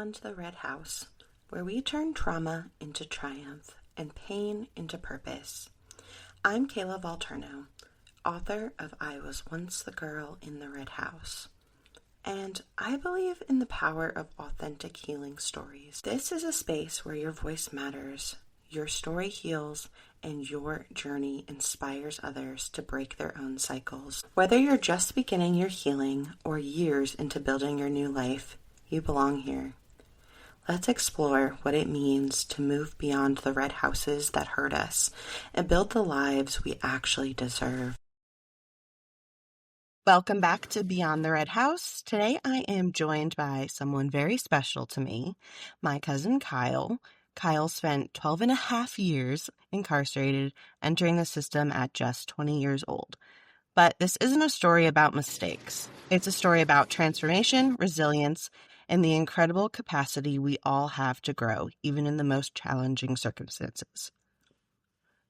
Beyond the Red House, where we turn trauma into triumph and pain into purpose. I'm Kayla Valterno, author of I Was Once the Girl in the Red House, and I believe in the power of authentic healing stories. This is a space where your voice matters, your story heals, and your journey inspires others to break their own cycles. Whether you're just beginning your healing or years into building your new life, you belong here. Let's explore what it means to move beyond the red houses that hurt us and build the lives we actually deserve. Welcome back to Beyond the Red House. Today I am joined by someone very special to me, my cousin Kyle. Kyle spent 12 and a half years incarcerated, entering the system at just 20 years old. But this isn't a story about mistakes. It's a story about transformation, resilience, and the incredible capacity we all have to grow, even in the most challenging circumstances.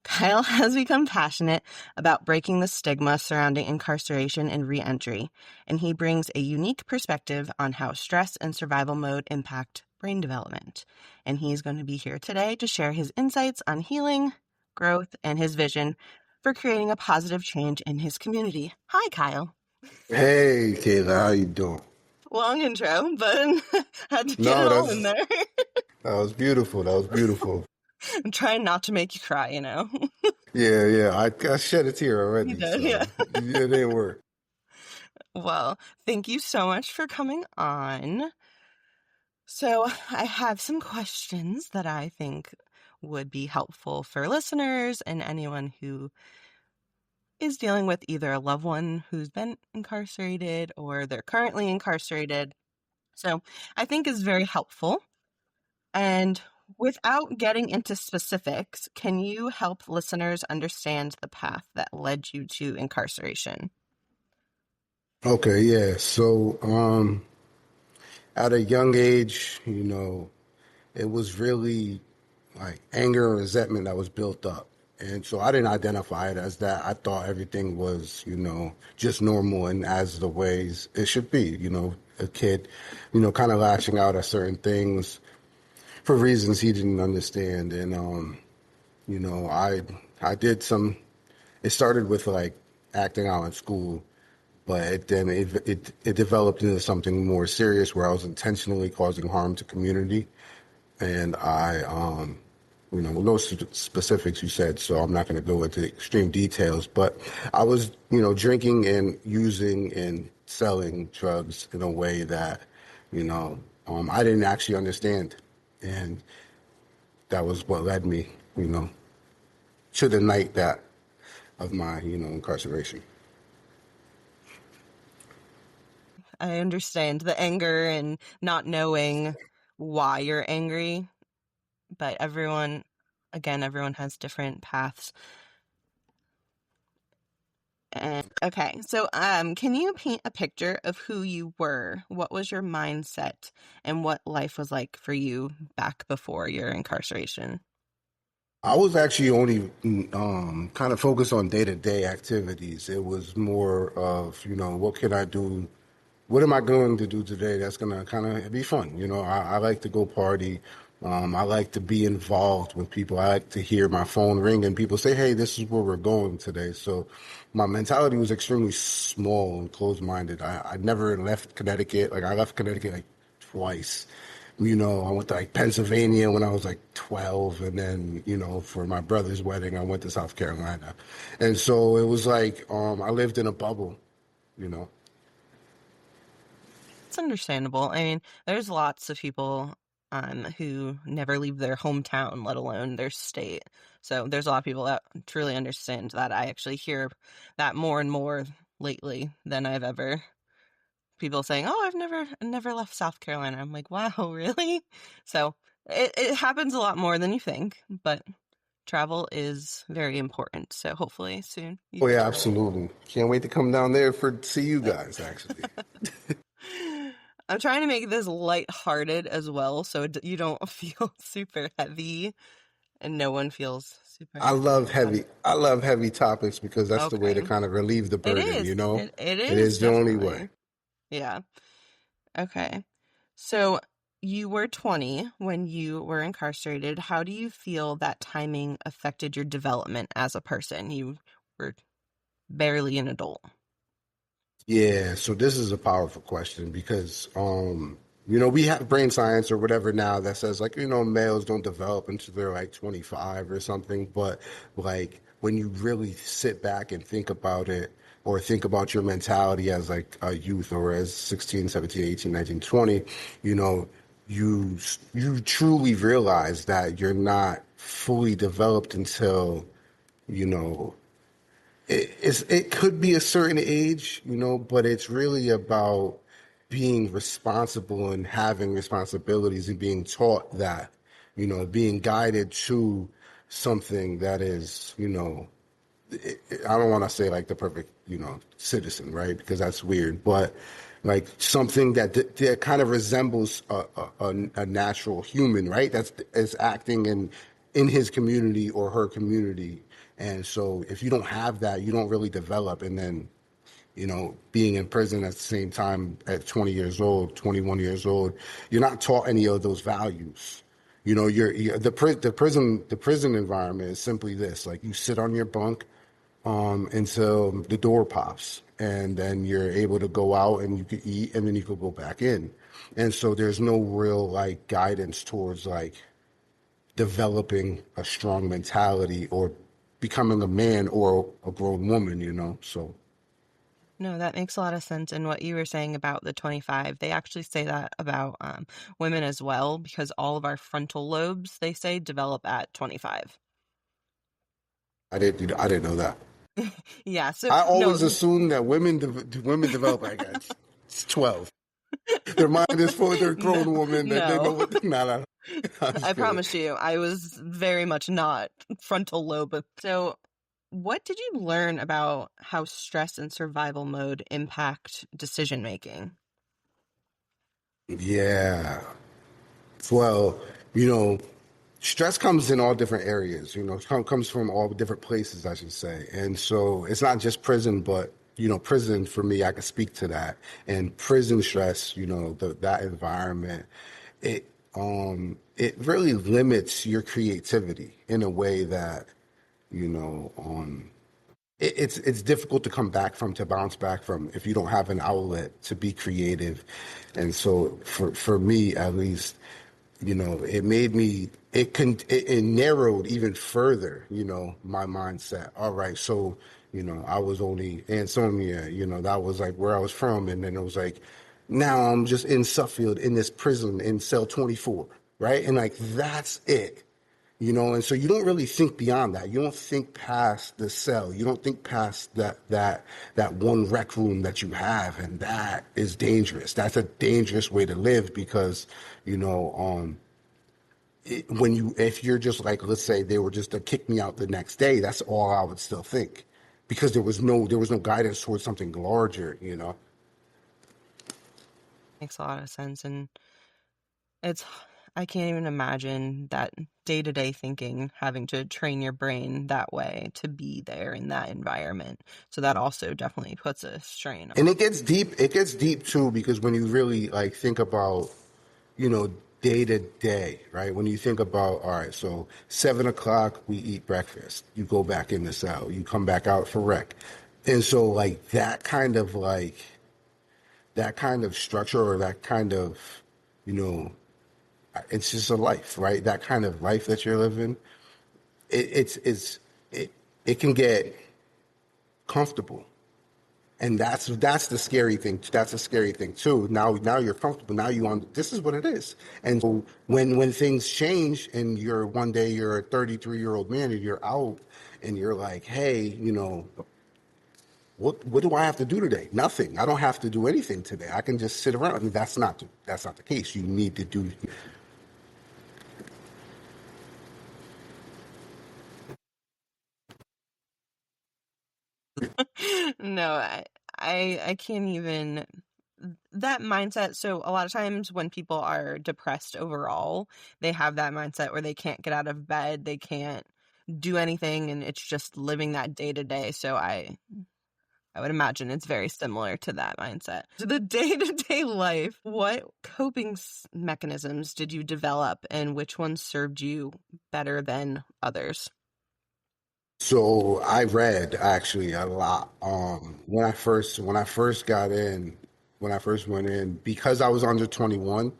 Kyle has become passionate about breaking the stigma surrounding incarceration and re-entry, and he brings a unique perspective on how stress and survival mode impact brain development. And he's going to be here today to share his insights on healing, growth, and his vision for creating a positive change in his community. Hi, Kyle. Hey, Kayla, how you doing? Long intro, but had to get No, it all in there. that was beautiful. That was beautiful. I'm trying not to make you cry, you know. Yeah. I shed a tear already, You did, so yeah. it didn't work. Well, thank you so much for coming on. So I have some questions that I think would be helpful for listeners and anyone who is dealing with either a loved one who's been incarcerated or they're currently incarcerated. So I think is very helpful. And without getting into specifics, can you help listeners understand the path that led you to incarceration? Okay, yeah. So, at a young age, it was really like anger and resentment that was built up. And so I didn't identify it as that. I thought everything was, just normal and as the ways it should be, a kid, kind of lashing out at certain things for reasons he didn't understand. And, I did some, it started with like acting out in school, but it developed into something more serious where I was intentionally causing harm to community. And those specifics you said, so I'm not going to go into extreme details, but I was, drinking and using and selling drugs in a way that, I didn't actually understand. And that was what led me, to the night that of my, incarceration. I understand the anger and not knowing why you're angry, but everyone has different paths. And okay, so can you paint a picture of who you were? What was your mindset and what life was like for you back before your incarceration? I was actually only kind of focused on day-to-day activities. It was more of, what can I do? What am I going to do today that's going to kind of be fun? I like to go party. I like to be involved with people. I like to hear my phone ring and people say, hey, this is where we're going today. So my mentality was extremely small and closed-minded. I never left Connecticut. Like I left Connecticut like twice. I went to like Pennsylvania when I was like 12. And then, for my brother's wedding, I went to South Carolina. And so it was like, I lived in a bubble, you know. It's understandable. I mean, there's lots of people who never leave their hometown, let alone their state. So there's a lot of people that truly understand that. I actually hear that more and more lately than I've ever. People saying, "Oh, I've never left South Carolina." I'm like, "Wow, really?" So it happens a lot more than you think, but travel is very important. So hopefully soon you Oh get yeah, to absolutely. Can't wait to come down there for see you guys actually. I'm trying to make this lighthearted as well, so you don't feel super heavy, and no one feels super I heavy. love heavy. I love heavy topics because that's the way to Okay, kind of relieve the it burden, is. It It is is the only way. definitely. Yeah. Okay. So you were 20 when you were incarcerated. How do you feel that timing affected your development as a person? You were barely an adult. Yeah, so this is a powerful question because we have brain science or whatever now that says like, males don't develop until they're like 25 or something, but like when you really sit back and think about it or think about your mentality as like a youth or as 16, 17, 18, 19, 20, you know, you truly realize that you're not fully developed until, you know, it could be a certain age, but it's really about being responsible and having responsibilities and being taught that, being guided to something that is, I don't want to say like the perfect, citizen, right? Because that's weird, but like something that kind of resembles a natural human, right? That's is acting in his community or her community. And so if you don't have that, you don't really develop. And then, being in prison at the same time at 20 years old, 21 years old, you're not taught any of those values. The prison environment is simply this: like you sit on your bunk until the door pops, and then you're able to go out and you can eat, and then you could go back in. And so there's no real like guidance towards like developing a strong mentality or becoming a man or a grown woman, So No, that makes a lot of sense. And what you were saying about the 25, they actually say that about women as well, because all of our frontal lobes, they say, develop at 25. I didn't know that. Yeah, so I no, always assumed that women develop like at 12. Their mind is for their no, grown woman that they know no. what. No, no, I'm I just kidding. promise you, I was very much not frontal lobe. So, what did you learn about how stress and survival mode impact decision making? Yeah. Well, you know, stress comes in all different areas. Comes from all different places, I should say. And so it's not just prison, but prison for me, I can speak to that. And prison stress, that environment, it really limits your creativity in a way that you know, it's difficult to come back from, to bounce back from, if you don't have an outlet to be creative. And so for me at least, it made me it narrowed even further, my mindset. All right, so I was only Ansonia, that was like where I was from, and then it was like now I'm just in Suffield in this prison in cell 24, right? And like that's it. And so you don't really think beyond that. You don't think past the cell. You don't think past that one rec room that you have, and that is dangerous. That's a dangerous way to live because, you know, if you're just like, let's say they were just to kick me out the next day, that's all I would still think, because there was no guidance towards something larger. Makes a lot of sense. And it's, I can't even imagine that day to day thinking, having to train your brain that way to be there in that environment. So that also definitely puts a strain And on. it gets deep. It gets deep too, because when you really like think about, you know, day to day, right? When you think about, all right, so 7 o'clock we eat breakfast. You go back in the cell. You come back out for rec, and so that kind of structure, or that kind of, you know, it's just a life, right? That kind of life that you're living, it it can get comfortable. And that's the scary thing. That's a scary thing too. Now you're comfortable. Now you on. This is what it is. And so when things change, and one day you're a 33-year-old man and you're out, and you're like, hey, what do I have to do today? Nothing. I don't have to do anything today. I can just sit around. I mean, that's not the case. You need to do. No, I can't even that mindset. So a lot of times when people are depressed overall, they have that mindset where they can't get out of bed, they can't do anything, and it's just living that day to day. So I would imagine it's very similar to that mindset. So the day-to-day life, what coping mechanisms did you develop and which ones served you better than others? So I read actually a lot. When I first went in, because I was under 21,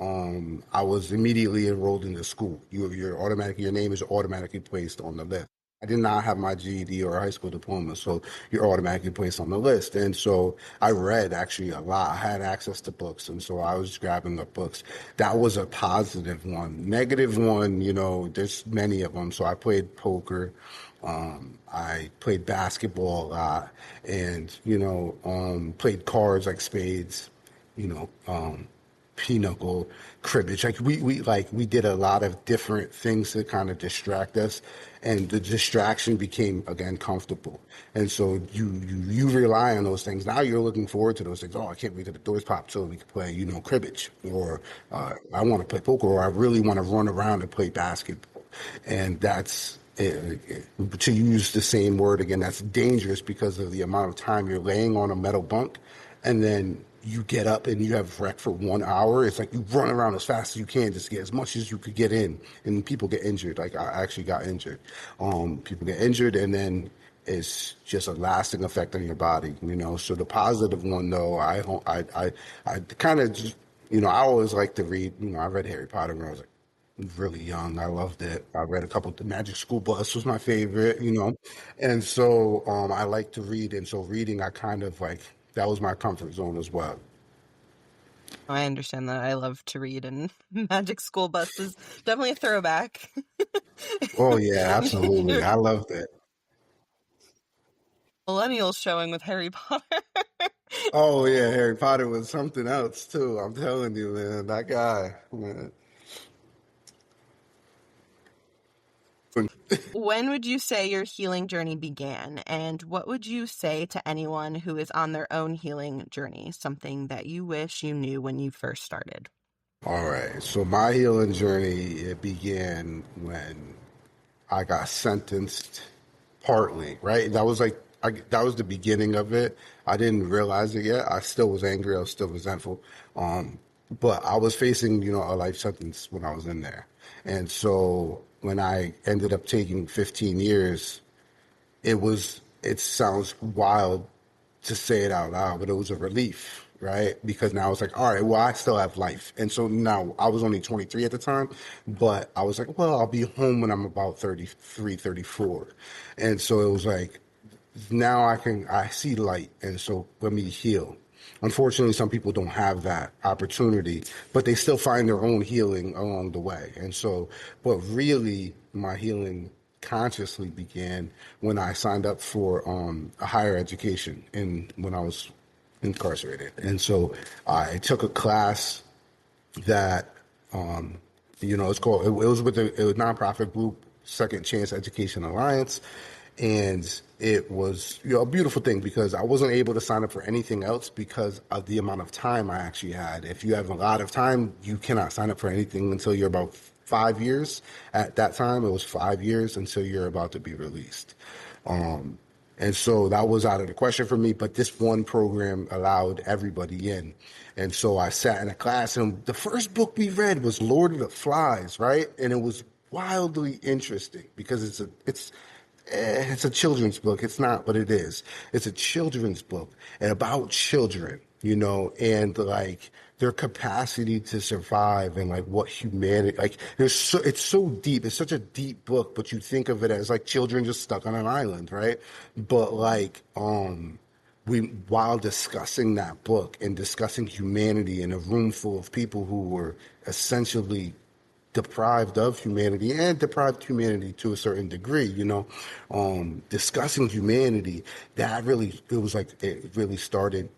I was immediately enrolled into school. Your name is automatically placed on the list. I did not have my GED or a high school diploma, so you're automatically placed on the list. And so I read actually a lot. I had access to books, and so I was grabbing up books. That was a positive one. Negative one, there's many of them. So I played poker. I played basketball a lot, and played cards like spades, you know, um, pinochle, cribbage. Like we did a lot of different things to kind of distract us, and the distraction became again comfortable. And so you rely on those things. Now you're looking forward to those things. Oh, I can't wait till the doors pop so we can play, cribbage, or I want to play poker, or I really want to run around and play basketball. And that's to use the same word again, that's dangerous because of the amount of time you're laying on a metal bunk, and then you get up and you have rec for 1 hour. It's like you run around as fast as you can, just get as much as you could get in, and people get injured. Like I actually got injured. People get injured, and then it's just a lasting effect on your body. So the positive one, though, I kind of just, I always like to read. I read Harry Potter when I was like really young. I loved it. I read a couple. The Magic School Bus was my favorite. And so I like to read, and so reading, I kind of like that was my comfort zone as well. I understand that. I love to read, and Magic School Bus is definitely a throwback. Oh yeah, absolutely. I loved it. Millennials showing with Harry Potter. Oh yeah, Harry Potter was something else too. I'm telling you, man, that guy, man. When would you say your healing journey began? And what would you say to anyone who is on their own healing journey? Something that you wish you knew when you first started? All right. So my healing journey, it began when I got sentenced partly, right? That was the beginning of it. I didn't realize it yet. I still was angry. I was still resentful. But I was facing, a life sentence when I was in there. And so when I ended up taking 15 years, it sounds wild to say it out loud, but it was a relief, right? Because now it's like, all right, well, I still have life. And so now I was only 23 at the time, but I was like, well, I'll be home when I'm about 33, 34. And so it was like, now I see light. And so let me heal. Unfortunately, some people don't have that opportunity, but they still find their own healing along the way. And so, but really, my healing consciously began when I signed up for a higher education and when I was incarcerated. And so I took a class that it's called. It was with a nonprofit group, Second Chance Education Alliance, and it was a beautiful thing because I wasn't able to sign up for anything else because of the amount of time I actually had. If you have a lot of time, you cannot sign up for anything until you're about 5 years. At that time, it was 5 years until you're about to be released. And so that was out of the question for me, but this one program allowed everybody in. And so I sat in a class, and the first book we read was Lord of the Flies, right? And it was wildly interesting because it's a children's book. It's not, but it is. It's a children's book and about children, and like their capacity to survive and like what humanity, like it's so deep. It's such a deep book, but you think of it as like children just stuck on an island, right? But like, while discussing that book and discussing humanity in a room full of people who were essentially deprived of humanity and deprived humanity to a certain degree, discussing humanity, it was like, it really started,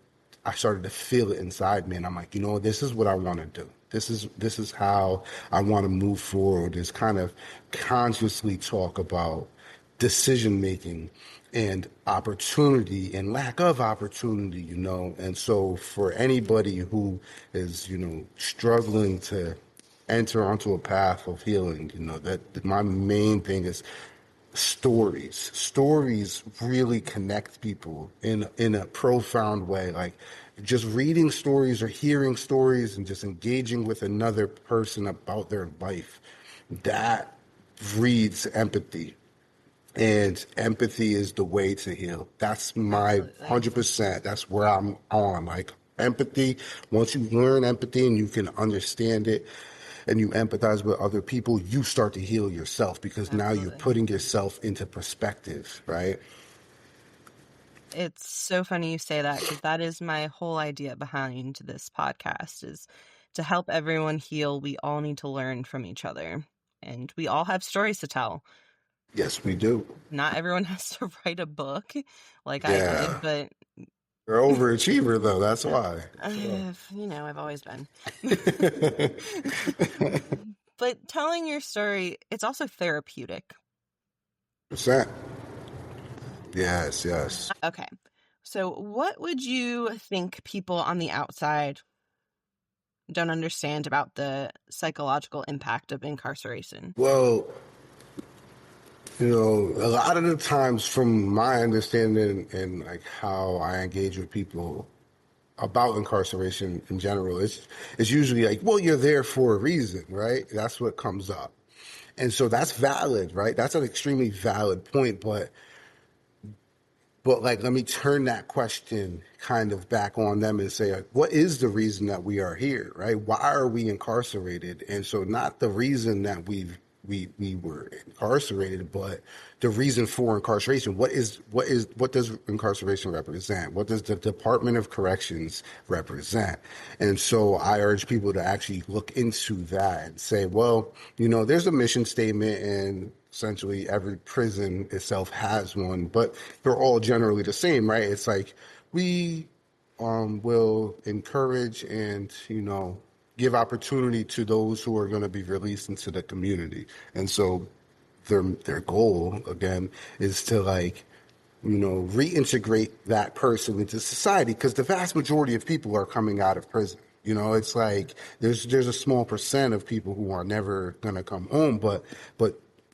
I started to feel it inside me. And I'm like, this is what I want to do. This is how I want to move forward, is kind of consciously talk about decision making and opportunity and lack of opportunity, And so for anybody who is, struggling to enter onto a path of healing, that my main thing is Stories really connect people in a profound way. Like just reading stories or hearing stories and just engaging with another person about their life, that breeds empathy. And empathy is the way to heal. That's my Absolutely. 100%. That's where I'm on. Like empathy, once you learn empathy and you can understand it and you empathize with other people, you start to heal yourself because now you're Absolutely. putting yourself into perspective, right? It's so funny you say that because that is my whole idea behind this podcast is to help everyone heal. We all need to learn from each other, and we all have stories to tell. Yes, we do. Not everyone has to write a book like I Yeah. did, but You're an overachiever, though. That's why. I've always been. But telling your story, it's also therapeutic. Percent. Yes, yes. Okay. So, what would you think people on the outside don't understand about the psychological impact of incarceration? Well, a lot of the times, from my understanding and like how I engage with people about incarceration in general, it's usually like, well, you're there for a reason, right? That's what comes up, and so that's valid, right? That's an extremely valid point, but like, let me turn that question kind of back on them and say, like, what is the reason that we are here, right? Why are we incarcerated? And so, not the reason that we were incarcerated, but the reason for incarceration. What does incarceration represent? What does the Department of Corrections represent? And so, I urge people to actually look into that and say, well, there's a mission statement and essentially every prison itself has one, but they're all generally the same, right? It's like we will encourage and give opportunity to those who are going to be released into the community, and so their goal again is to like reintegrate that person into society because the vast majority of people are coming out of prison. It's like there's a small percent of people who are never gonna come home, but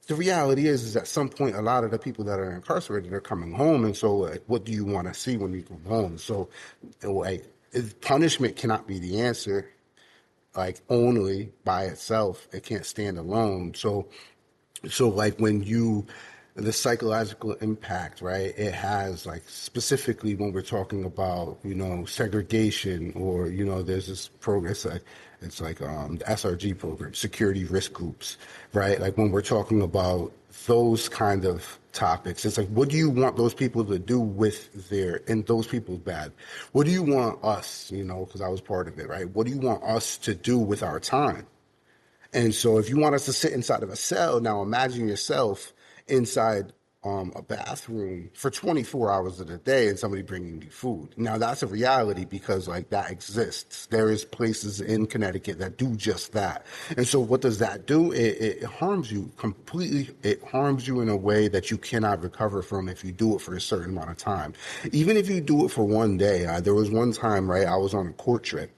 the reality is at some point a lot of the people that are incarcerated are coming home, and so like, what do you want to see when you come home? So, like, punishment cannot be the answer, like only by itself. It can't stand alone. So like the psychological impact, right? It has like specifically when we're talking about, segregation or, there's this program, it's like the SRG program, security risk groups, right? Like when we're talking about those kind of topics, it's like, what do you want those people to do with and those people bad? What do you want us, because I was part of it, right? What do you want us to do with our time? And so if you want us to sit inside of a cell, now imagine yourself inside a bathroom for 24 hours of the day and somebody bringing you food. Now that's a reality because like that exists. There is places in Connecticut that do just that. And so what does that do? It harms you completely. It harms you in a way that you cannot recover from if you do it for a certain amount of time. Even if you do it for one day. There was one time, right, I was on a court trip,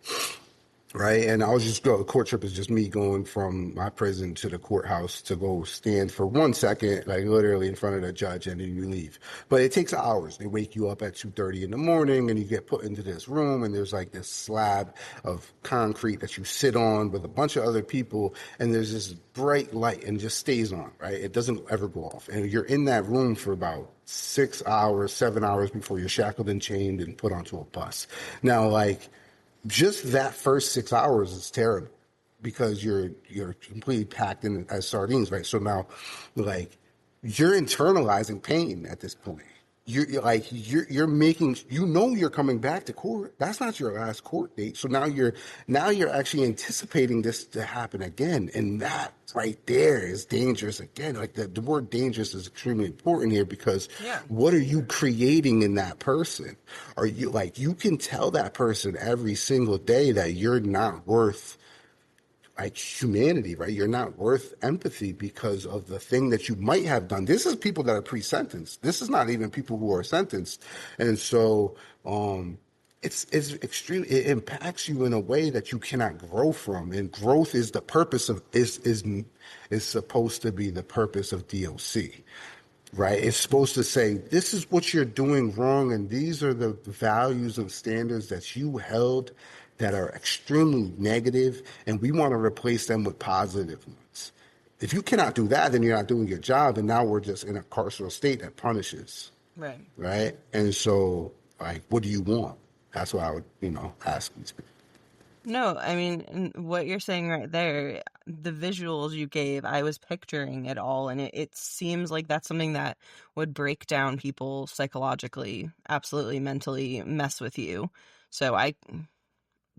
right? And I was just go. Court trip is just me going from my prison to the courthouse to go stand for 1 second, like literally in front of the judge, and then you leave. But it takes hours. They wake you up at 2:30 in the morning, and you get put into this room, and there's like this slab of concrete that you sit on with a bunch of other people, and there's this bright light, and just stays on, right? It doesn't ever go off, and you're in that room for about 6 hours, 7 hours before you're shackled and chained and put onto a bus. Now, like just that first 6 hours is terrible because you're completely packed in as sardines, right? So now, like, you're internalizing pain at this point. You're making you're coming back to court. That's not your last court date. So now you're actually anticipating this to happen again, and that right there is dangerous again. Like the word dangerous is extremely important here because Yeah. what are you creating in that person? Are you like you can tell that person every single day that you're not worth like humanity, right? You're not worth empathy because of the thing that you might have done. This is people that are pre-sentenced. This is not even people who are sentenced. And so it's extreme. It impacts you in a way that you cannot grow from. And growth is the purpose of is supposed to be the purpose of DOC. right? It's supposed to say, this is what you're doing wrong, and these are the values and standards that you held that are extremely negative, and we want to replace them with positive ones. If you cannot do that, then you're not doing your job, and now we're just in a carceral state that punishes, Right. right? And so, like, what do you want? That's what I would, ask these people. No, I mean, and what you're saying right there, the visuals you gave, I was picturing it all, and it seems like that's something that would break down people psychologically, absolutely mentally mess with you. So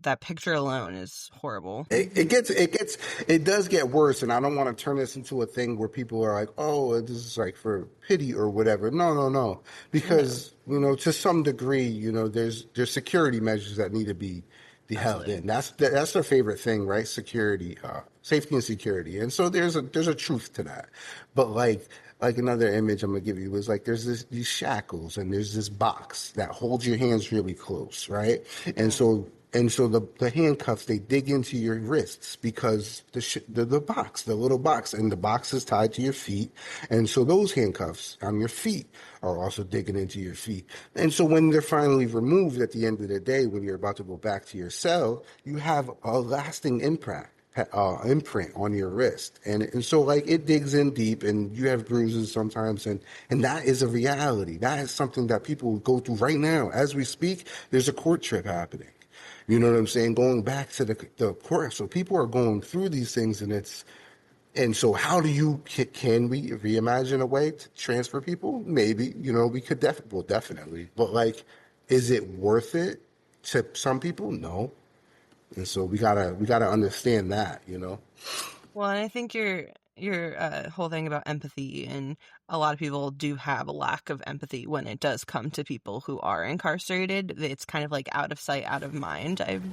that picture alone is horrible. It does get worse, and I don't want to turn this into a thing where people are like, "Oh, this is like for pity or whatever." No, no, no, No, because to some degree, there's security measures that need to be held absolutely. in. That's their favorite thing, right? Security, safety, and security, and so there's a truth to that. But like another image I'm gonna give you is like there's these shackles and there's this box that holds your hands really close, right? And Mm, so the handcuffs they dig into your wrists because the box, the little box, and the box is tied to your feet, and so those handcuffs on your feet are also digging into your feet. And so when they're finally removed at the end of the day, when you're about to go back to your cell, you have a lasting imprint on your wrist, and so like it digs in deep, and you have bruises sometimes, and that is a reality. That is something that people go through right now as we speak. There's a court trip happening. You know what I'm saying? Going back to the court. So people are going through these things, and so how do can we reimagine a way to transfer people? Maybe, we could definitely. But like, is it worth it to some people? No. And so we gotta understand that. well, and I think your whole thing about empathy, and a lot of people do have a lack of empathy when it does come to people who are incarcerated. It's kind of like out of sight, out of mind, I've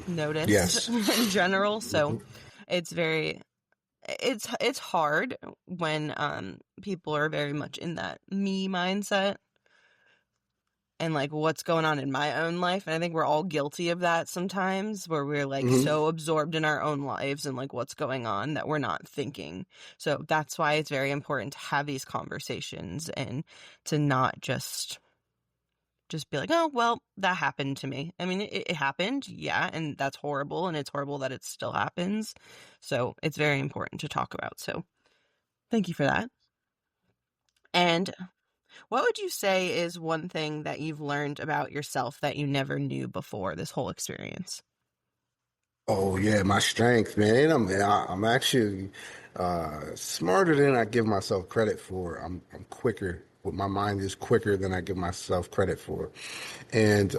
noticed Yes. in general. So it's very it's hard when people are very much in that me mindset and like what's going on in my own life. And I think we're all guilty of that sometimes, where we're like Hmm. so absorbed in our own lives and like what's going on that we're not thinking. So that's why it's very important to have these conversations and to not just be like, oh, well, that happened to me. I mean, it happened, yeah, and that's horrible, and it's horrible that it still happens. So it's very important to talk about. So thank you for that. And what would you say is one thing that you've learned about yourself that you never knew before this whole experience? Oh yeah, my strength, man. I'm actually smarter than I give myself credit for. I'm quicker. My mind is quicker than I give myself credit for, and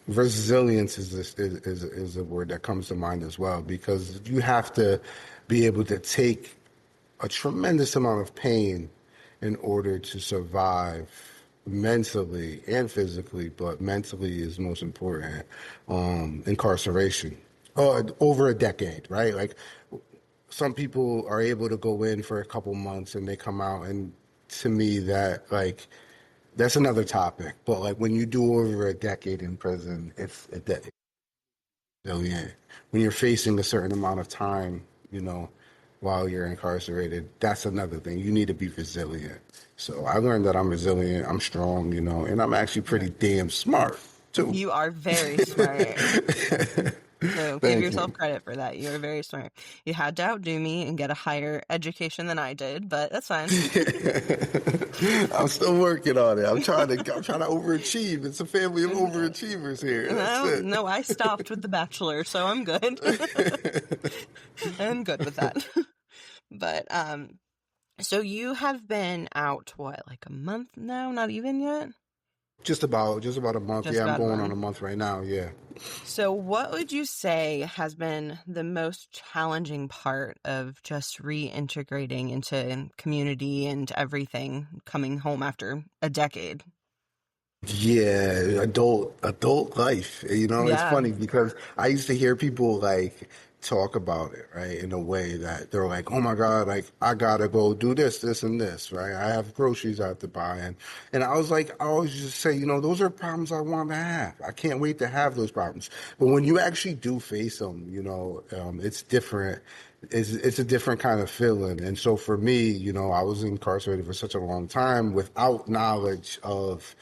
resilience is a word that comes to mind as well because you have to be able to take a tremendous amount of pain in order to survive mentally and physically, but mentally is most important. Incarceration, over a decade, right? Like some people are able to go in for a couple months and they come out, and to me, that like that's another topic. But like when you do over a decade in prison, it's a decade. So yeah, when you're facing a certain amount of time, while you're incarcerated, that's another thing. You need to be resilient. So I learned that I'm resilient, I'm strong, and I'm actually pretty Right. damn smart too. You are very smart. So give Thank yourself you. credit for that. You're very smart. You had to outdo me and get a higher education than I did, but that's fine. I'm still working on it. I'm trying to overachieve. It's a family of Uh, overachievers here. That's No, it. no, I stopped with the bachelor, so I'm good. I'm good with that. But so you have been out what, like a month now? Not even yet? Just about a month. Just Yeah, I'm about a going on month. a month right now. Yeah. So what would you say has been the most challenging part of just reintegrating into community and everything coming home after a decade? Yeah, adult life. It's Yeah. funny because I used to hear people like talk about it, right, in a way that they're like, "Oh my God, like I gotta go do this, this, and this, right? I have groceries I have to buy," and I was like, I always just say, those are problems I want to have. I can't wait to have those problems. But when you actually do face them, it's different. it's a different kind of feeling. And so for me, I was incarcerated for such a long time without knowledge of,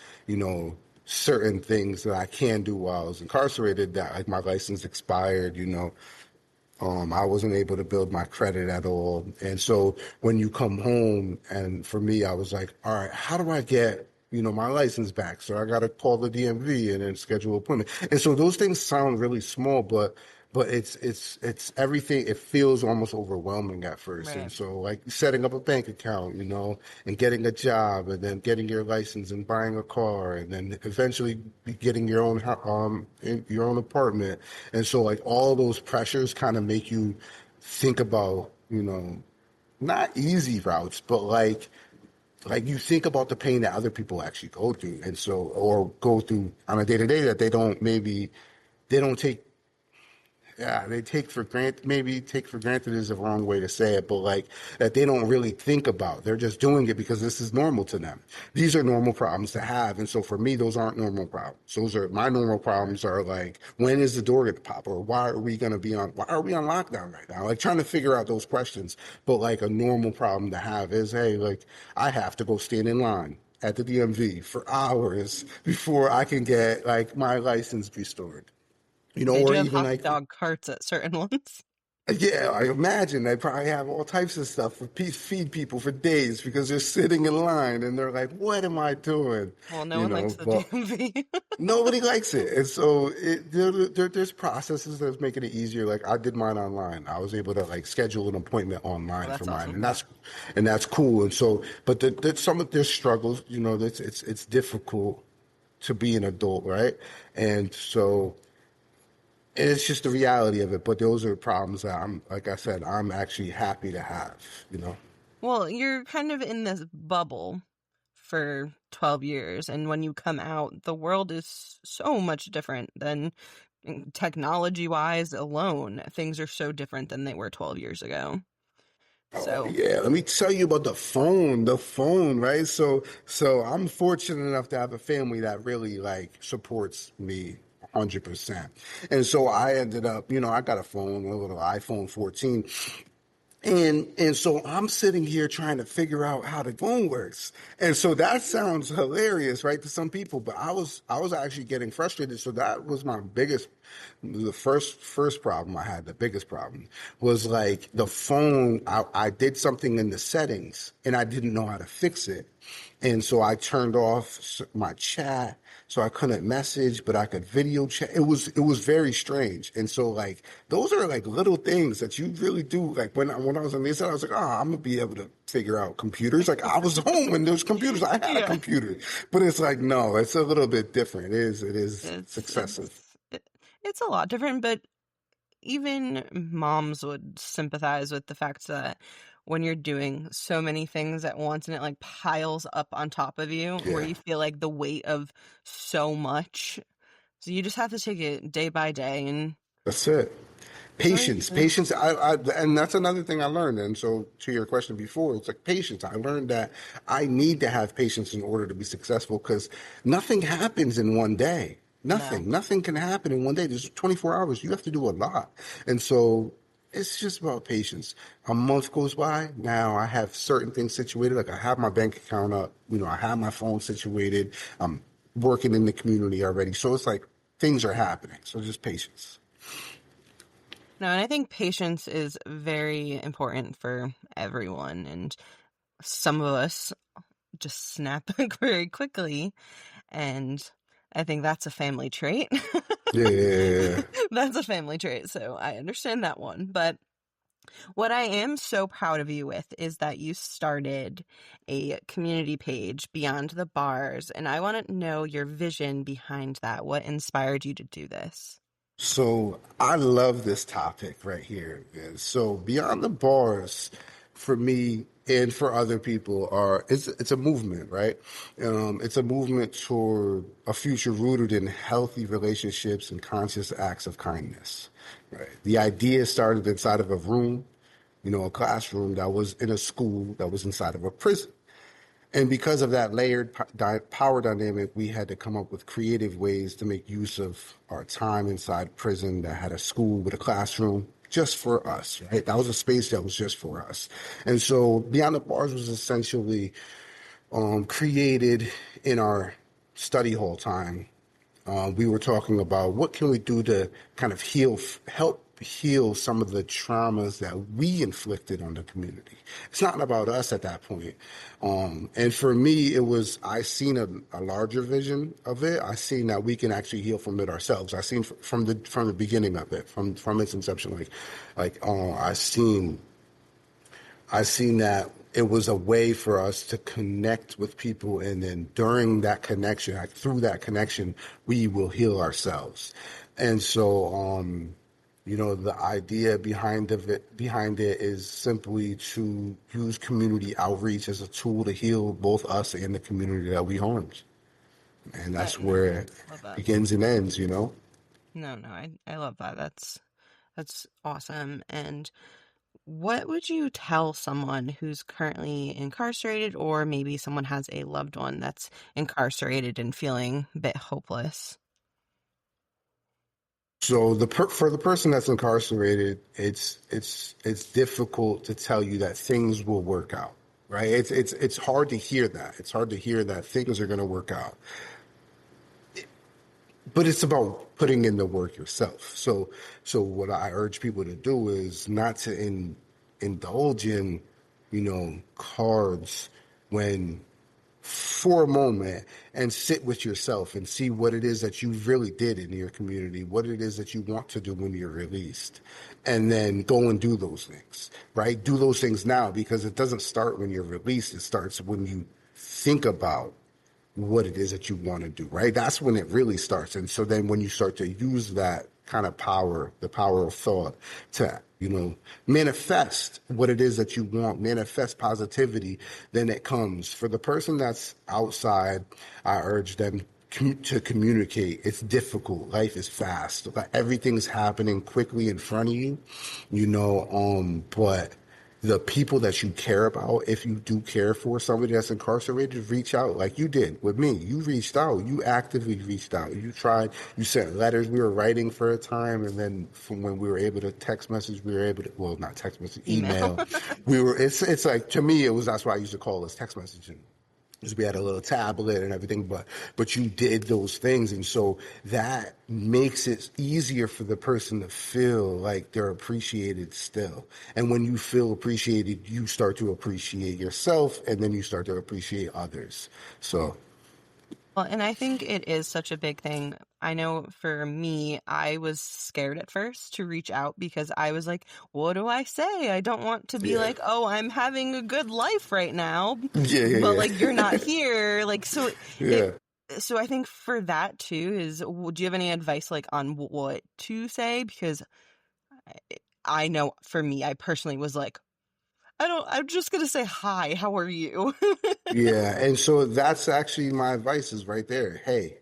certain things that I can do while I was incarcerated, that like my license expired, I wasn't able to build my credit at all. And so when you come home, and for me, I was like, all right, how do I get, my license back? So I got to call the DMV and then schedule an appointment. And so those things sound really small, but it's everything. It feels almost overwhelming at first. And Right. so like setting up a bank account, and getting a job, and then getting your license and buying a car, and then eventually getting your own apartment. And so like all those pressures kind of make you think about, not easy routes, but like you think about the pain that other people actually go through, and so or go through on a day to day that they don't take yeah, they take for granted, maybe take for granted is the wrong way to say it, but like that they don't really think about. They're just doing it because this is normal to them. These are normal problems to have. And so for me, those aren't normal problems. Those are my normal problems are like, when is the door going to pop? Or why are we on lockdown right now? Like trying to figure out those questions. But like a normal problem to have is, hey, like I have to go stand in line at the DMV for hours before I can get like my license restored. They do Or have even hot like dog carts at certain ones. yeah, I imagine they probably have all types of stuff for feed people for days because they're sitting in line and they're like, "What am I doing?" Well, no one likes the But DMV. nobody likes it, and so there's processes that's making it easier. Like I did mine online. I was able to like schedule an appointment Well, online for that's mine, awesome. and that's cool. And so, but some of their struggles, that's it's difficult to be an adult, right? And so and it's just the reality of it. But those are problems that like I said, I'm actually happy to have. Well, you're kind of in this bubble for 12 years, and when you come out, the world is so much different than technology-wise alone. Things are so different than they were 12 years ago. Oh So, yeah, let me tell you about the phone. The phone, right? So I'm fortunate enough to have a family that really like supports me 100%. And so I ended up, I got a phone, a little iPhone 14. And so I'm sitting here trying to figure out how the phone works. And so that sounds hilarious, right, to some people, but I was actually getting frustrated. So that was the first problem I had, the biggest problem was like the phone. I did something in the settings and I didn't know how to fix it. And so I turned off my chat so I couldn't message, but I could video chat. It was very strange. And so like those are like little things that you really do. Like when I was on the inside, I was like, oh, I'm gonna be able to figure out computers. Like I was home when there was computers. I had a yeah. computer, but it's like no, it's a little bit different. It is It's successive. it's it's a lot different, but even moms would sympathize with the fact that when you're doing so many things at once and it like piles up on top of you, where Yeah. you feel like the weight of so much. So you just have to take it day by day, and That's it. it's not Patience, easy. patience. And that's another thing I learned. And so, to your question before, it's like patience. I learned that I need to have patience in order to be successful because nothing happens in one day. No. Nothing can happen in one day. There's 24 hours. You have to do a lot. And so, it's just about patience. A month goes by. Now I have certain things situated. Like I have my bank account up. I have my phone situated. I'm working in the community already. So it's like things are happening. So just patience. No, and I think patience is very important for everyone. And some of us just snap back very quickly. And I think that's a family trait. Yeah. That's a family trait. So I understand that one. But what I am so proud of you with is that you started a community page beyond the bars. And I want to know your vision behind that. What inspired you to do this? So I love this topic right here. And so beyond the bars, for me and for other people, it's a movement, right? It's a movement toward a future rooted in healthy relationships and conscious acts of kindness. Right. The idea started inside of a room, a classroom that was in a school that was inside of a prison. And because of that layered power dynamic, we had to come up with creative ways to make use of our time inside prison that had a school with a classroom. just for us, right? That was a space that was just for us. And so Beyond the Bars was essentially created in our study hall time. We were talking about what can we do to kind of help heal some of the traumas that we inflicted on the community. It's not about us at that point. And for me, it was, I seen a larger vision of it. I seen that we can actually heal from it ourselves. I seen from the beginning of it, from its inception, I seen that it was a way for us to connect with people, and then during that connection, like through that connection, we will heal ourselves. And so, the idea behind it is simply to use community outreach as a tool to heal both us and the community that we harmed. And that's No, where I it love that. begins and ends. No, no, I love that. That's awesome. And what would you tell someone who's currently incarcerated, or maybe someone has a loved one that's incarcerated and feeling a bit hopeless? So for the person that's incarcerated, it's difficult to tell you that things will work out, right? It's hard to hear that. It's hard to hear that things are going to work out, but it's about putting in the work yourself. So what I urge people to do is not to indulge in, cards when for a moment and sit with yourself and see what it is that you really did in your community, what it is that you want to do when you're released, and then go and do those things, right? Do those things now, because it doesn't start when you're released. It starts when you think about what it is that you want to do, right? That's when it really starts. And so then when you start to use that kind of power, the power of thought to, manifest what it is that you want, manifest positivity, then it comes. For the person that's outside, I urge them to communicate. It's difficult. Life is fast. Like everything's happening quickly in front of you, but the people that you care about, if you do care for somebody that's incarcerated, reach out like you did with me. You reached out. You actively reached out. You tried. You sent letters. We were writing for a time, and then from when we were able to text message, we were able to, well, not text message, Email. email. It's like, to me, that's why I used to call this text messaging, because we had a little tablet and everything, but you did those things, and so that makes it easier for the person to feel like they're appreciated still. And when you feel appreciated, you start to appreciate yourself, and then you start to appreciate others. So Well, and I think it is such a big thing. I know for me, I was scared at first to reach out because I was like, what do I say? I don't want to be yeah, like, oh, I'm having a good life right now, yeah, but yeah, like you're not here. Like, it, yeah. so I think for that too do you have any advice like on what to say? Because I know for me, I personally was like, I'm just gonna say hi, how are you? Yeah, and so that's actually my advice is right there. Hey,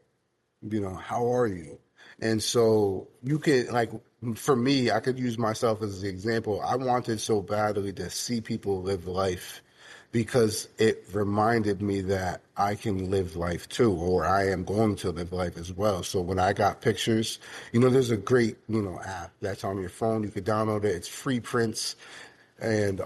how are you? And so you can, like, for me, I could use myself as an example. I wanted so badly to see people live life because it reminded me that I can live life too, or I am going to live life as well. So when I got pictures, there's a great, app that's on your phone. You can download it. It's free prints, and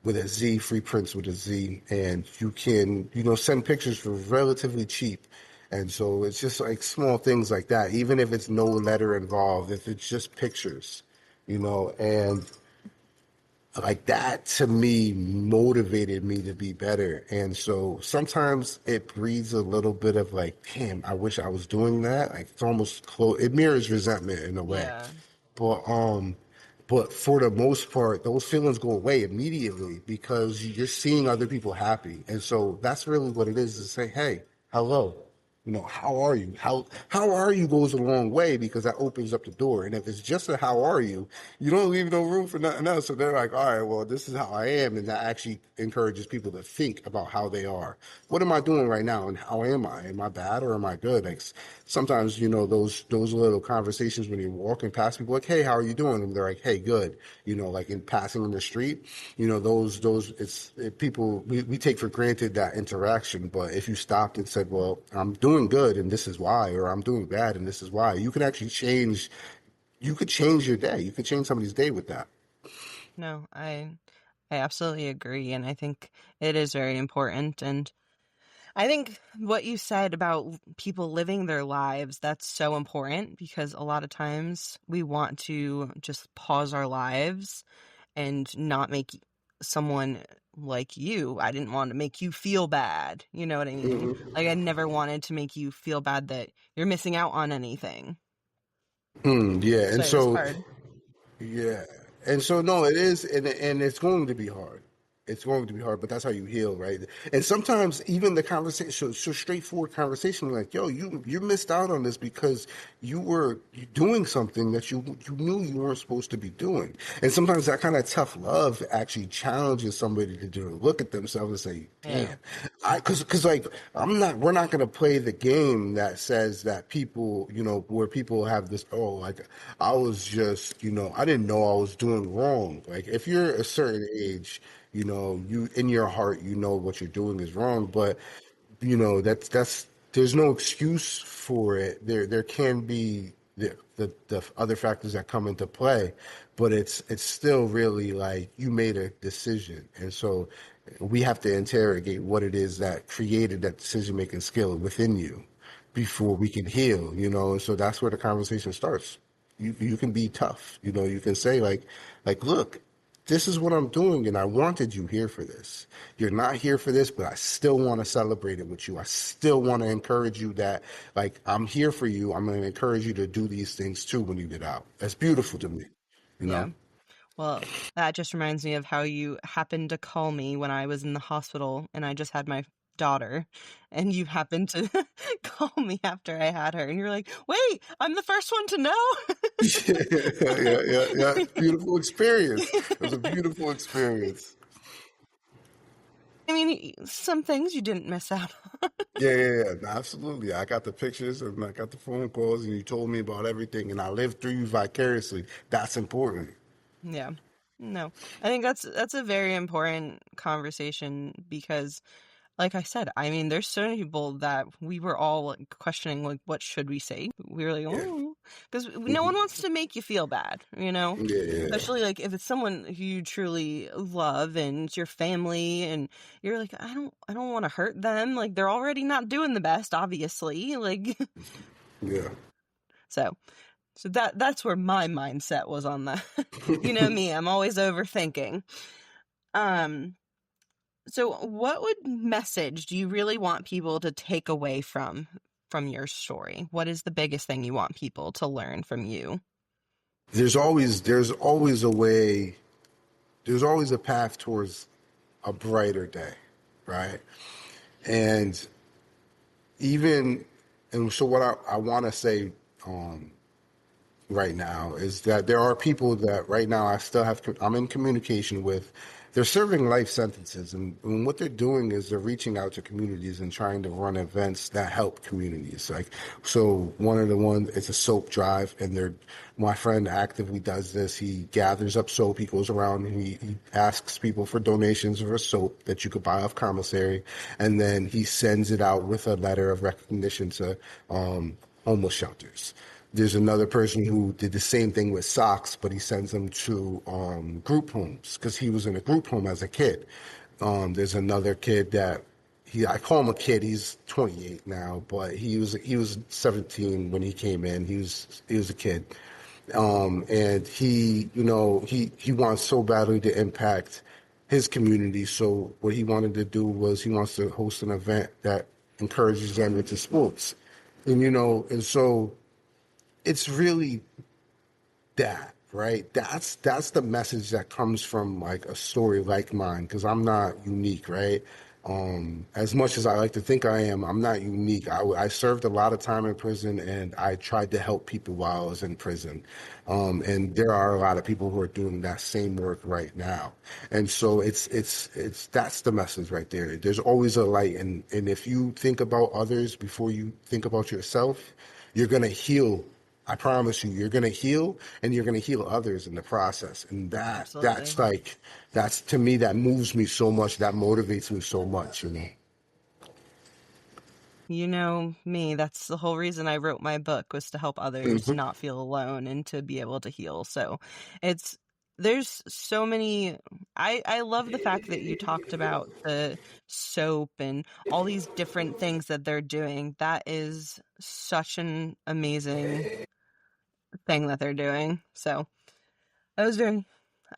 with a Z, free prints with a Z, and you can, send pictures for relatively cheap. And so it's just like small things like that, even if it's no letter involved, if it's just pictures, and like that to me motivated me to be better. And so sometimes it breeds a little bit of like, damn, I wish I was doing that. Like it's almost close. It mirrors resentment in a way. Yeah. But but for the most part, those feelings go away immediately because you're seeing other people happy. And so that's really what it is to say, hey, hello. How are you? How are you goes a long way because that opens up the door. And if it's just a how are you don't leave no room for nothing else. So they're like, all right, well, this is how I am. And that actually encourages people to think about how they are. What am I doing right now? And how am I? Am I bad or am I good? Like sometimes, those little conversations when you're walking past people, like, hey, how are you doing? And they're like, hey, good. Like in passing in the street, people, we take for granted that interaction. But if you stopped and said, well, I'm doing good and this is why, or I'm doing bad and this is why, you can actually change you could change your day. You could change somebody's day with that. No, I absolutely agree, and I think it is very important. And I think what you said about people living their lives, that's so important because a lot of times we want to just pause our lives and not make someone like you. I didn't want to make you feel bad. You know what I mean? Like, I never wanted to make you feel bad that you're missing out on anything. Yeah, So and it was so hard. yeah, and so no, it is, and it's going to be hard. It's going to be hard, but that's how you heal, right? And sometimes even the conversation, so straightforward conversation, like, yo, you missed out on this because you were doing something that you knew you weren't supposed to be doing. And sometimes that kind of tough love actually challenges somebody to do look at themselves and say, Yeah. damn, because like we're not gonna play the game that says that people, where people have this, oh, like I was just, I didn't know I was doing wrong. Like if you're a certain age, you in your heart, what you're doing is wrong, but that's there's no excuse for it. There can be the other factors that come into play, but it's still really like you made a decision, and so we have to interrogate what it is that created that decision making skill within you before we can heal. And so that's where the conversation starts. You can be tough. You can say like look, this is what I'm doing, and I wanted you here for this. You're not here for this, but I still want to celebrate it with you. I still want to encourage you that, like, I'm here for you. I'm going to encourage you to do these things too when you get out. That's beautiful to me, you Yeah. know? Well, that just reminds me of how you happened to call me when I was in the hospital and I just had my daughter, and you happened to call me after I had her, and you're like, "Wait, I'm the first one to know." Yeah. Beautiful experience. It was a beautiful experience. I mean, some things you didn't miss out on. Yeah. No, absolutely. I got the pictures and I got the phone calls, and you told me about everything, and I lived through you vicariously. That's important. Yeah. No. I think that's a very important conversation because like I said, I mean, there's so many people that we were all like, questioning, like, what should we say? We were like, Yeah. oh, because no one Hmm. wants to make you feel bad, you know? Yeah. Especially like if it's someone who you truly love and it's your family, and you're like, I don't want to hurt them. Like they're already not doing the best, obviously. Like, Yeah. so that's where my mindset was on that. You know me, I'm always overthinking. Um, So, what would message do you really want people to take away from your story? What is the biggest thing you want people to learn from you? There's always a way. There's always a path towards a brighter day, right? And even and so what I want to say um, right now is that there are people that right now I'm in communication with. They're serving life sentences, and what they're doing is they're reaching out to communities and trying to run events that help communities. Like, so one of the ones, it's a soap drive, and my friend actively does this. He gathers up soap, he goes around and he asks people for donations for soap that you could buy off commissary, and then he sends it out with a letter of recognition to homeless shelters. There's another person who did the same thing with socks, but he sends them to group homes because he was in a group home as a kid. There's another kid that I call him a kid. He's 28 now, but he was 17 when he came in. He was a kid, and he wants so badly to impact his community. So what he wanted to do was he wants to host an event that encourages them into sports, and so it's really that, right? That's the message that comes from like a story like mine, because I'm not unique, right? As much as I like to think I am, I'm not unique. I served a lot of time in prison, and I tried to help people while I was in prison. And there are a lot of people who are doing that same work right now. And so it's that's the message right there. There's always a light, and if you think about others before you think about yourself, you're gonna heal. I promise you, you're gonna heal, and you're gonna heal others in the process. And that's Absolutely. like that's to me that moves me so much, that motivates me so much. you know me, that's the whole reason I wrote my book, was to help others Mhm. not feel alone and to be able to heal. So it's there's so many I love the fact that you talked about the soap and all these different things that they're doing. That is such an amazing thing that they're doing. So that was very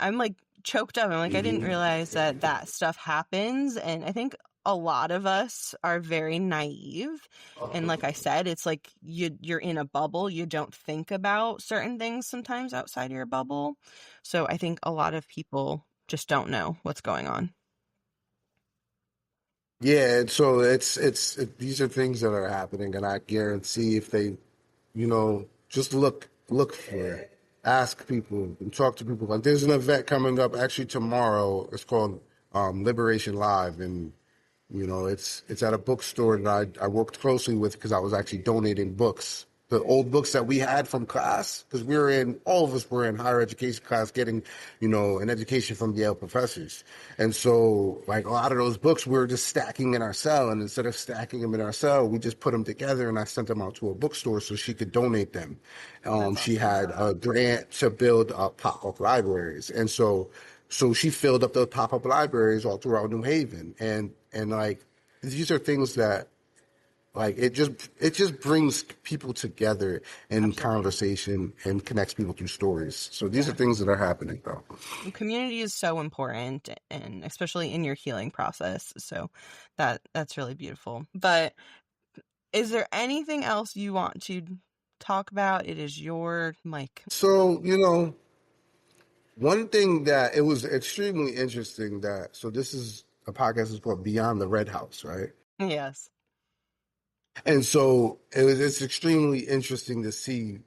I'm, like, choked up. I'm like, I didn't realize that that stuff happens, and I think a lot of us are very naive, and like I said, it's like you're in a bubble, you don't think about certain things sometimes outside your bubble, so I think a lot of people just don't know what's going on. Yeah, and so these are things that are happening, and I guarantee if they, just look for it, ask people and talk to people. Like there's an event coming up actually tomorrow. It's called Liberation Live, and it's at a bookstore that I worked closely with because I was actually donating books, the old books that we had from class, because all of us were in higher education class getting, an education from Yale professors. And so, like a lot of those books, we were just stacking in our cell. And instead of stacking them in our cell, we just put them together and I sent them out to a bookstore so she could donate them. That's She awesome. had a grant to build pop-up libraries. And so she filled up the pop-up libraries all throughout New Haven. And like, these are things that like it just brings people together in Absolutely. conversation and connects people through stories. So these are Yeah. things that are happening though. Community is so important, and especially in your healing process, so that's really beautiful. But is there anything else you want to talk about? It is your mic. So, one thing that it was extremely interesting that so this is a podcast is called Beyond the Red House, right? Yes. And so it's extremely interesting to see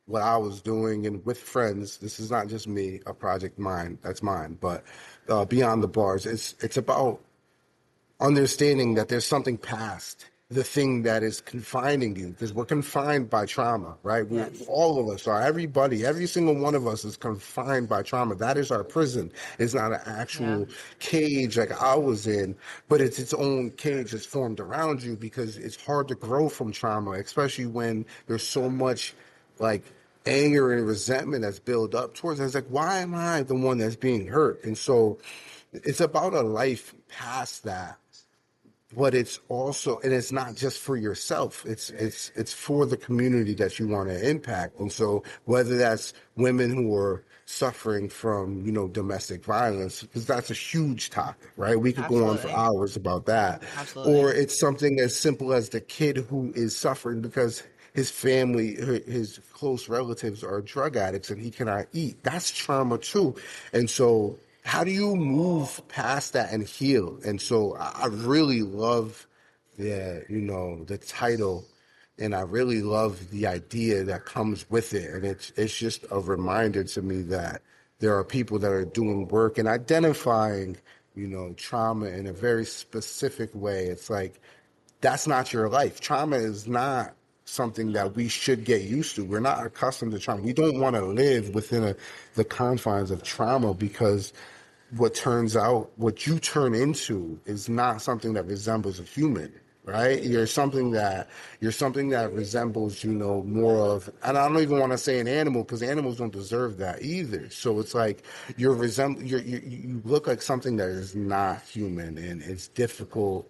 what I was doing and with friends. This is not just me, a project mine, that's mine, but Beyond the Bars. It's about understanding that there's something past the thing that is confining you because we're confined by trauma, right? Yes. All of us are. Everybody, every single one of us is confined by trauma. That is our prison. It's not an Yeah. actual cage like I was in, but it's its own cage that's formed around you because it's hard to grow from trauma, especially when there's so much like anger and resentment that's built up towards it. It's like, why am I the one that's being hurt? And so it's about a life past that, but it's also, and it's not just for yourself, it's for the community that you want to impact. And so whether that's women who are suffering from domestic violence, because that's a huge topic, right? We could go on for Absolutely. hours about that. Or Absolutely. it's something as simple as the kid who is suffering because his family, his close relatives are drug addicts and he cannot eat. That's trauma too. And so how do you move past that and heal? And so I really love the title, and I really love the idea that comes with it. And it's just a reminder to me that there are people that are doing work and identifying, trauma in a very specific way. It's like that's not your life. Trauma is not something that we should get used to. We're not accustomed to trauma. We don't want to live within the confines of trauma because what you turn into is not something that resembles a human, right? You're something that resembles, more of, and I don't even want to say an animal because animals don't deserve that either. So it's like you look like something that is not human, and it's difficult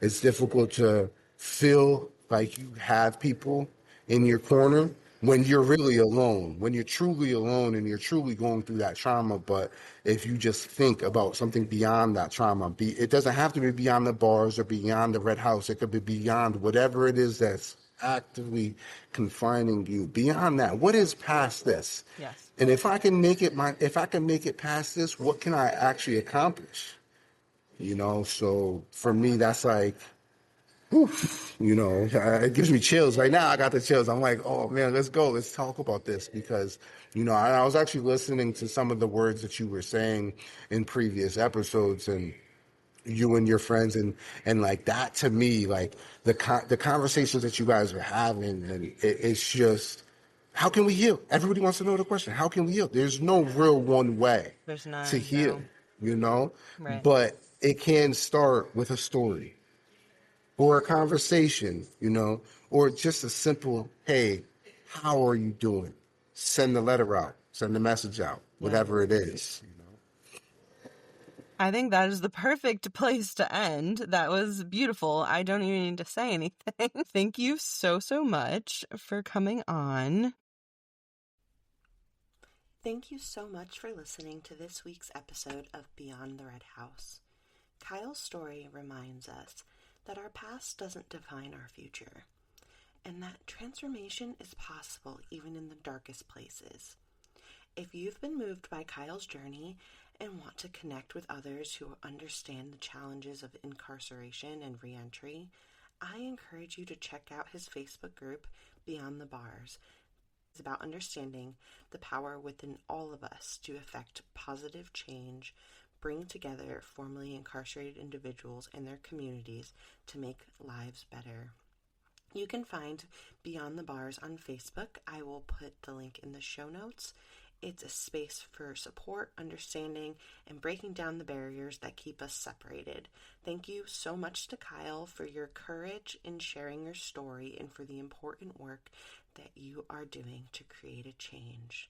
to feel like you have people in your corner when you're really alone, when you're truly alone and you're truly going through that trauma. But if you just think about something beyond that trauma, it doesn't have to be beyond the bars or beyond the red house. It could be beyond whatever it is that's actively confining you. Beyond that, what is past this? Yes. And if I can make it past this, what can I actually accomplish? So for me, that's like, it gives me chills. Right now, I got the chills. I'm like, oh man, let's go. Let's talk about this because, I was actually listening to some of the words that you were saying in previous episodes and you and your friends and like that to me, like the conversations that you guys are having and it's just, how can we heal? Everybody wants to know the question. How can we heal? There's no real one way There's to none, heal, no. you know, Right. but it can start with a story. or a conversation, or just a simple, hey, how are you doing? Send the letter out, send the message out, Yeah. whatever it is. I think that is the perfect place to end. That was beautiful. I don't even need to say anything. Thank you so, so much for coming on. Thank you so much for listening to this week's episode of Beyond the Red House. Kyle's story reminds us that our past doesn't define our future, and that transformation is possible even in the darkest places. If you've been moved by Kyle's journey and want to connect with others who understand the challenges of incarceration and reentry, I encourage you to check out his Facebook group, Beyond the Bars. It's about understanding the power within all of us to effect positive change, bring together formerly incarcerated individuals and their communities to make lives better. You can find Beyond the Bars on Facebook. I will put the link in the show notes. It's a space for support, understanding, and breaking down the barriers that keep us separated. Thank you so much to Kyle for your courage in sharing your story and for the important work that you are doing to create a change.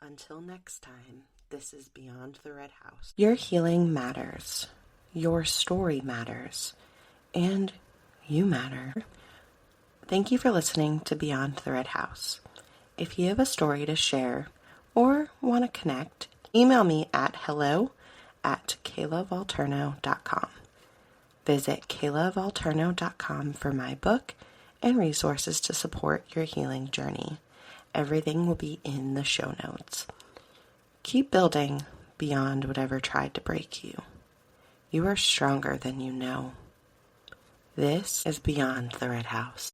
Until next time, this is Beyond the Red House. Your healing matters. Your story matters. And you matter. Thank you for listening to Beyond the Red House. If you have a story to share or want to connect, email me at hello@kaylavalterno.com. Visit kaylavalterno.com for my book and resources to support your healing journey. Everything will be in the show notes. Keep building beyond whatever tried to break you. You are stronger than you know. This is Beyond the Red House.